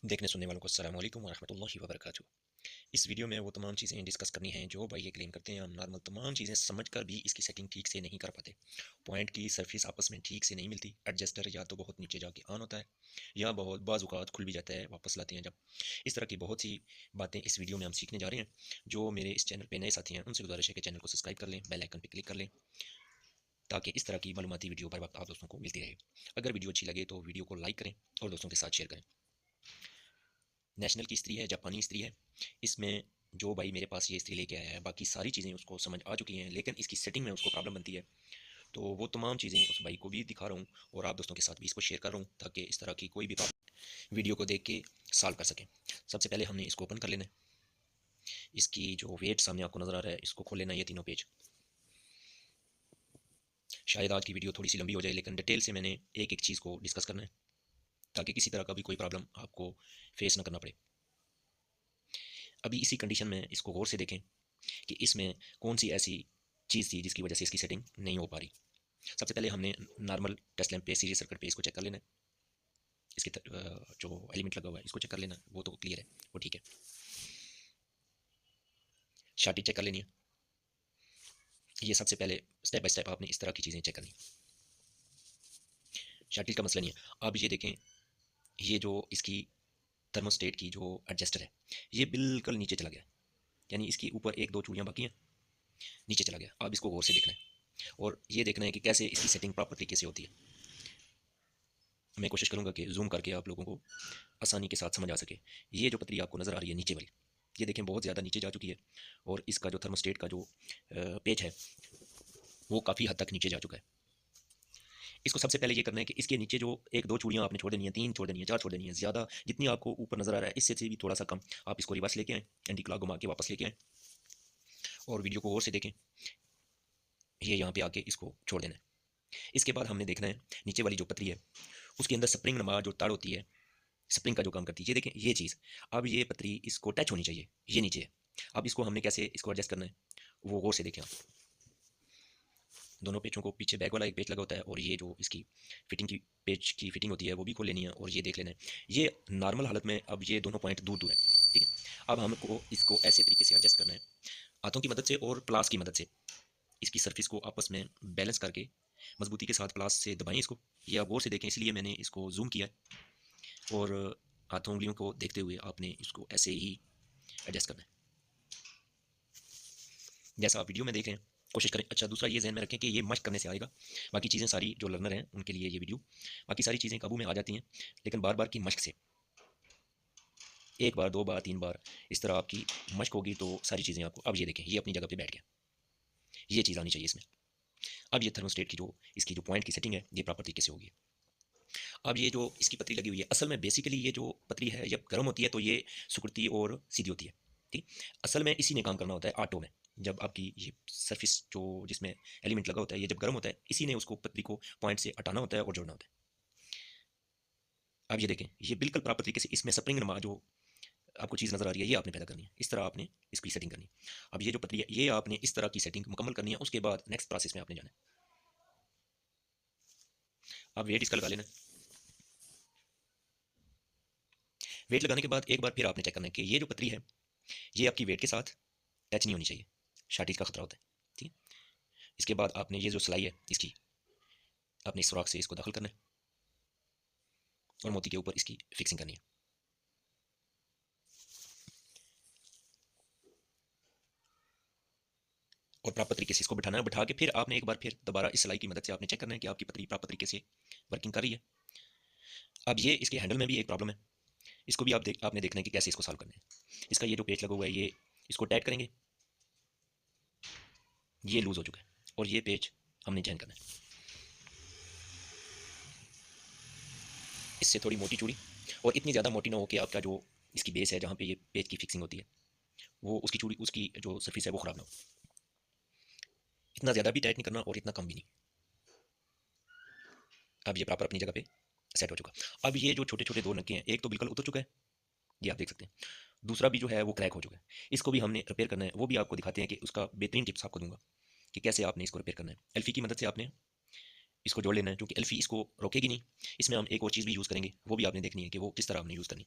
देखने सुनने वालों को अस्सलाम वालेकुम वरहमतुल्लाहि वबरकातुहू। इस वीडियो में वो तमाम चीज़ें डिस्कस करनी हैं जो भाई ये क्लेम करते हैं हम नॉर्मल तमाम चीज़ें समझकर भी इसकी सेटिंग ठीक से नहीं कर पाते। पॉइंट की सरफेस आपस में ठीक से नहीं मिलती। एडजस्टर या तो बहुत नीचे जाके ऑन होता है या बहुत बाज़ औक़ात खुल भी जाता है, वापस लाते हैं जब। इस तरह की बहुत सी बातें इस वीडियो में हम सीखने जा रहे हैं। जो मेरे इस चैनल पे नए साथी हैं उनसे गुजारिश है कि चैनल को सब्सक्राइब कर लें, बेल आइकन पे क्लिक कर लें ताकि इस तरह की मालूमाती वीडियो बर वक्त आप दोस्तों को मिलती रहे। अगर वीडियो अच्छी लगे तो वीडियो को लाइक करें और दोस्तों के साथ शेयर करें। नेशनल की इस्त्री है, जापानी इस्त्री है। इसमें जो भाई मेरे पास ये इस्त्री लेके आया है, बाकी सारी चीज़ें उसको समझ आ चुकी हैं, लेकिन इसकी सेटिंग में उसको प्रॉब्लम बनती है। तो वो तमाम चीज़ें उस भाई को भी दिखा रहा हूँ और आप दोस्तों के साथ भी इसको शेयर कर रहा हूँ ताकि इस तरह की कोई भी प्रॉब्लम वीडियो को देख के सॉल्व कर सकें। सबसे पहले हमने इसको ओपन कर लेना है। इसकी जो वेट सामने आपको नज़र आ रहा है, इसको खोल लेना है, ये तीनों पेज। शायद आज की वीडियो थोड़ी सी लंबी हो जाए, लेकिन डिटेल से मैंने एक एक चीज़ को डिस्कस करना है ताकि किसी तरह का भी कोई प्रॉब्लम आपको फेस ना करना पड़े। अभी इसी कंडीशन में इसको गौर से देखें कि इसमें कौन सी ऐसी चीज़ थी जिसकी वजह से इसकी सेटिंग नहीं हो पा रही। सबसे पहले हमने नॉर्मल टेस्ट लैंप पे सीरीज सर्किट पे इसको चेक कर लेना है। इसके जो एलिमेंट लगा हुआ है इसको चेक कर लेना है, वो तो क्लियर है, वो ठीक है। शार्टी चेक कर लेनी है। ये सबसे पहले स्टेप बाय स्टेप आपने इस तरह की चीज़ें चेक करनी। शार्टी का मसला नहीं है। अब ये देखें, ये जो इसकी थर्मोस्टेट की जो एडजस्टर है, ये बिल्कुल नीचे चला गया, यानी इसकी ऊपर एक दो चूड़ियाँ बाकी हैं, नीचे चला गया। अब इसको गौर से देखना है और ये देखना है कि कैसे इसकी सेटिंग प्रॉपर तरीके से होती है। मैं कोशिश करूंगा कि जूम करके आप लोगों को आसानी के साथ समझ आ सके। ये जो पतरी आपको नज़र आ रही है नीचे वाली, ये देखें बहुत ज़्यादा नीचे जा चुकी है और इसका जो थर्मोस्टेट का जो पेज है वो काफ़ी हद तक नीचे जा चुका है। इसको सबसे पहले ये करना है कि इसके नीचे जो एक दो चूड़ियाँ आपने छोड़ देनी है, तीन छोड़ देनी है, चार छोड़ देनी है, ज़्यादा जितनी आपको ऊपर नज़र आ रहा है इससे से भी थोड़ा सा कम। आप इसको रिवर्स लेके आएँ, एंटी क्लॉक घुमा के वापस लेके आएँ और वीडियो को और से देखें। ये यहाँ पे आके इसको छोड़ देना है। इसके बाद हमने देखना है नीचे वाली जो पतरी है उसके अंदर स्प्रिंग नमा जो तार होती है, स्प्रिंग का जो काम करती है, ये देखें ये चीज़। अब ये पतरी इसको टच होनी चाहिए, ये नीचे है। अब इसको हमने कैसे इसको एडजस्ट करना है वो गौर से देखें आप। दोनों पेचों को, पीछे बैक वाला एक पेच लगा होता है और ये जो इसकी फिटिंग की पेच की फिटिंग होती है वो भी खोल लेनी है और ये देख लेना है। ये नॉर्मल हालत में अब ये दोनों पॉइंट दूर दूर है, ठीक है। अब हमको इसको ऐसे तरीके से एडजस्ट करना है, हाथों की मदद से और प्लास की मदद से इसकी सर्फिस को आपस में बैलेंस करके मजबूती के साथ प्लास से दबाएं इसको। ये आप गौर से देखें, इसलिए मैंने इसको जूम किया और हाथों उंगलियों को देखते हुए आपने इसको ऐसे ही एडजस्ट करना है जैसा आप वीडियो में देख रहे हैं। कोशिश करें। अच्छा, दूसरा ये जहन में रखें कि ये मशक करने से आएगा। बाकी चीज़ें सारी जो लर्नर हैं उनके लिए ये वीडियो, बाकी सारी चीज़ें काबू में आ जाती हैं, लेकिन बार बार की मशक से, एक बार दो बार तीन बार इस तरह आपकी मशक होगी तो सारी चीज़ें आपको। अब ये देखें, ये अपनी जगह पे बैठ गया, ये चीज़ आनी चाहिए इसमें। अब ये थर्मोस्टेट की जो इसकी जो पॉइंट की सेटिंग है ये प्रॉपर तरीके से होगी। अब ये जो इसकी पतरी लगी हुई है, असल में बेसिकली ये जो पतरी है जब गर्म होती है तो ये सिकुड़ती और सीधी होती है, ठीक। असल में इसी ने काम करना होता है ऑटो में। जब आपकी ये सरफेस जो जिसमें एलिमेंट लगा होता है, ये जब गर्म होता है, इसी ने उसको पतरी को पॉइंट से हटाना होता है और जोड़ना होता है। अब ये देखें, ये बिल्कुल प्रॉपर तरीके से इसमें स्प्रिंग नमा जो आपको चीज़ नज़र आ रही है ये आपने पैदा करनी है। इस तरह आपने इसकी सेटिंग करनी है। अब ये जो पतरी है ये आपने इस तरह की सेटिंग मुकम्मल करनी है, उसके बाद नेक्स्ट प्रोसेस में आपने जाना है। अब वेट इसका लगा लेना है। वेट लगाने के बाद एक बार फिर आपने चेक करना है कि ये जो पतरी है ये आपकी वेट के साथ टच नहीं होनी चाहिए, शार्टेज का खतरा होता है, ठीक है। इसके बाद आपने ये जो सिलाई है इसकी, आपने इस सुराख से इसको दाखिल करना है और मोती के ऊपर इसकी फिक्सिंग करनी है। और प्रॉपर तरीके से इसको बिठाना है। बिठा के फिर आपने एक बार फिर दोबारा इस सिलाई की मदद से आपने चेक करना है कि आपकी पतरी प्रॉपर तरीके से वर्किंग कर रही है। अब ये इसके हैंडल में भी एक प्रॉब्लम है, इसको भी आपने देखना है कि कैसे इसको सॉल्व करना है। इसका ये जो पेच लगा हुआ है ये इसको टाइट करेंगे, ये लूज़ हो चुका है और ये पेच हमने चेंज करना है। इससे थोड़ी मोटी चूड़ी और इतनी ज़्यादा मोटी ना हो कि आपका जो इसकी बेस है जहाँ पे ये पेच की फिक्सिंग होती है वो उसकी चूड़ी उसकी जो सरफेस है वो ख़राब ना हो। इतना ज़्यादा भी टाइट नहीं करना और इतना कम भी नहीं। अब ये प्रॉपर अपनी जगह पे सेट हो चुका। अब ये जो छोटे छोटे दो नक्के हैं, एक तो बिल्कुल उतर चुका है, ये आप देख सकते हैं। दूसरा भी जो है वो क्रैक हो चुका है, इसको भी हमने रिपेयर करना है। वो भी आपको दिखाते हैं कि उसका बेहतरीन टिप्स आपको दूंगा कि कैसे आपने इसको रिपेयर करना है। एल्फी की मदद से आपने इसको जोड़ लेना है, क्योंकि एल्फी इसको रोकेगी नहीं। इसमें हम एक और चीज़ भी यूज़ करेंगे, वो भी आपने देखनी है कि वो किस तरह हमने यूज़ करनी।